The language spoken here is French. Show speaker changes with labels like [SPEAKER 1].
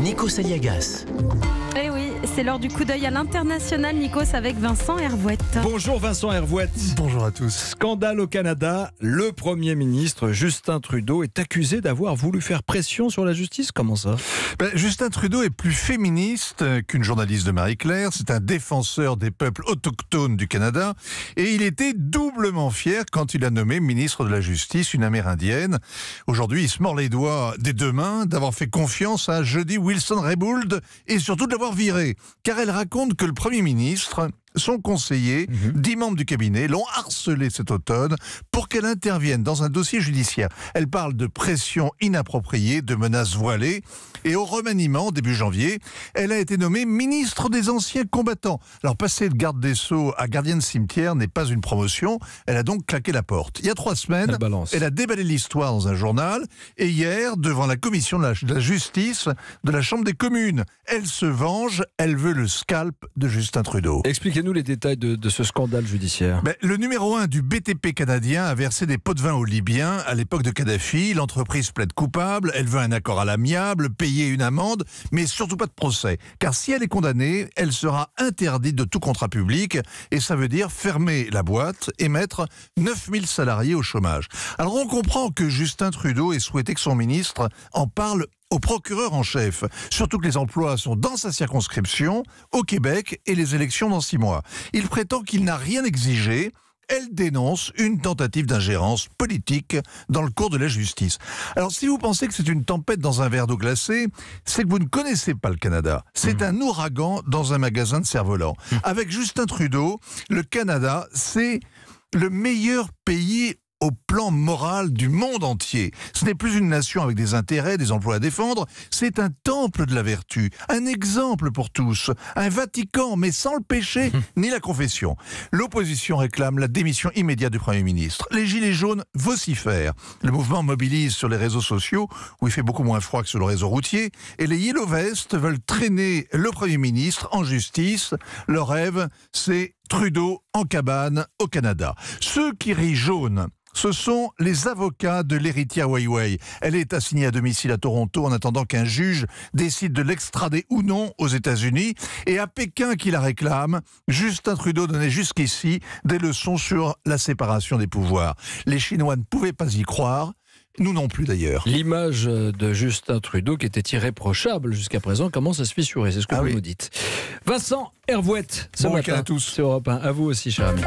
[SPEAKER 1] Nikos Aliagas.
[SPEAKER 2] Eh oui, c'est l'heure du coup d'œil à l'international, Nikos, avec Vincent Hervouette.
[SPEAKER 3] Bonjour Vincent Hervouette.
[SPEAKER 4] Bonjour à tous.
[SPEAKER 3] Scandale au Canada, le Premier ministre Justin Trudeau est accusé d'avoir voulu faire pression sur la justice. Comment ça ?
[SPEAKER 4] Justin Trudeau est plus féministe qu'une journaliste de Marie-Claire. C'est un défenseur des peuples autochtones du Canada. Et il était doublement fier quand il a nommé ministre de la Justice une Amérindienne. Aujourd'hui, il se mord les doigts des deux mains d'avoir fait confiance à Jody Wilson-Raybould et surtout de l'avoir virée. Car elle raconte que le Premier ministre, son conseiller, 10 membres du cabinet l'ont harcelé cet automne pour qu'elle intervienne dans un dossier judiciaire. Elle parle de pression inappropriée, de menaces voilées. Et au remaniement, début janvier, elle a été nommée ministre des anciens combattants. Alors passer de garde des Sceaux à gardienne de cimetière n'est pas une promotion. Elle a donc claqué la porte. Il y a 3 semaines, elle a déballé l'histoire dans un journal. Et hier, devant la commission de la justice de la Chambre des communes, elle se venge. Elle veut le scalp de Justin Trudeau.
[SPEAKER 3] Expliquez-nous les détails de ce scandale judiciaire.
[SPEAKER 4] Le numéro 1 du BTP canadien a versé des pots de vin aux Libyens à l'époque de Kadhafi. L'entreprise plaide coupable, elle veut un accord à l'amiable, payer une amende, mais surtout pas de procès. Car si elle est condamnée, elle sera interdite de tout contrat public et ça veut dire fermer la boîte et mettre 9000 salariés au chômage. Alors on comprend que Justin Trudeau ait souhaité que son ministre en parle au procureur en chef, surtout que les emplois sont dans sa circonscription, au Québec, et les élections dans 6 mois. Il prétend qu'il n'a rien exigé. Elle dénonce une tentative d'ingérence politique dans le cours de la justice. Alors si vous pensez que c'est une tempête dans un verre d'eau glacée, c'est que vous ne connaissez pas le Canada. C'est un ouragan dans un magasin de cerf-volant. Avec Justin Trudeau, le Canada, c'est le meilleur pays au plan moral du monde entier. Ce n'est plus une nation avec des intérêts, des emplois à défendre, c'est un temple de la vertu, un exemple pour tous, un Vatican, mais sans le péché ni la confession. L'opposition réclame la démission immédiate du Premier ministre. Les Gilets jaunes vocifèrent. Le mouvement mobilise sur les réseaux sociaux, où il fait beaucoup moins froid que sur le réseau routier, et les Yellow Vests veulent traîner le Premier ministre en justice. Leur rêve, c'est Trudeau en cabane au Canada. Ceux qui rient jaune, ce sont les avocats de l'héritière Weiwei. Elle est assignée à domicile à Toronto en attendant qu'un juge décide de l'extrader ou non aux États-Unis. Et à Pékin qui la réclame, Justin Trudeau donnait jusqu'ici des leçons sur la séparation des pouvoirs. Les Chinois ne pouvaient pas y croire. Nous non plus d'ailleurs.
[SPEAKER 3] L'image de Justin Trudeau qui était irréprochable jusqu'à présent commence à se fissurer, c'est ce que vous nous dites. Vincent Hervouette, ce matin,
[SPEAKER 4] à tous.
[SPEAKER 3] sur Europe 1. À vous aussi, cher ami.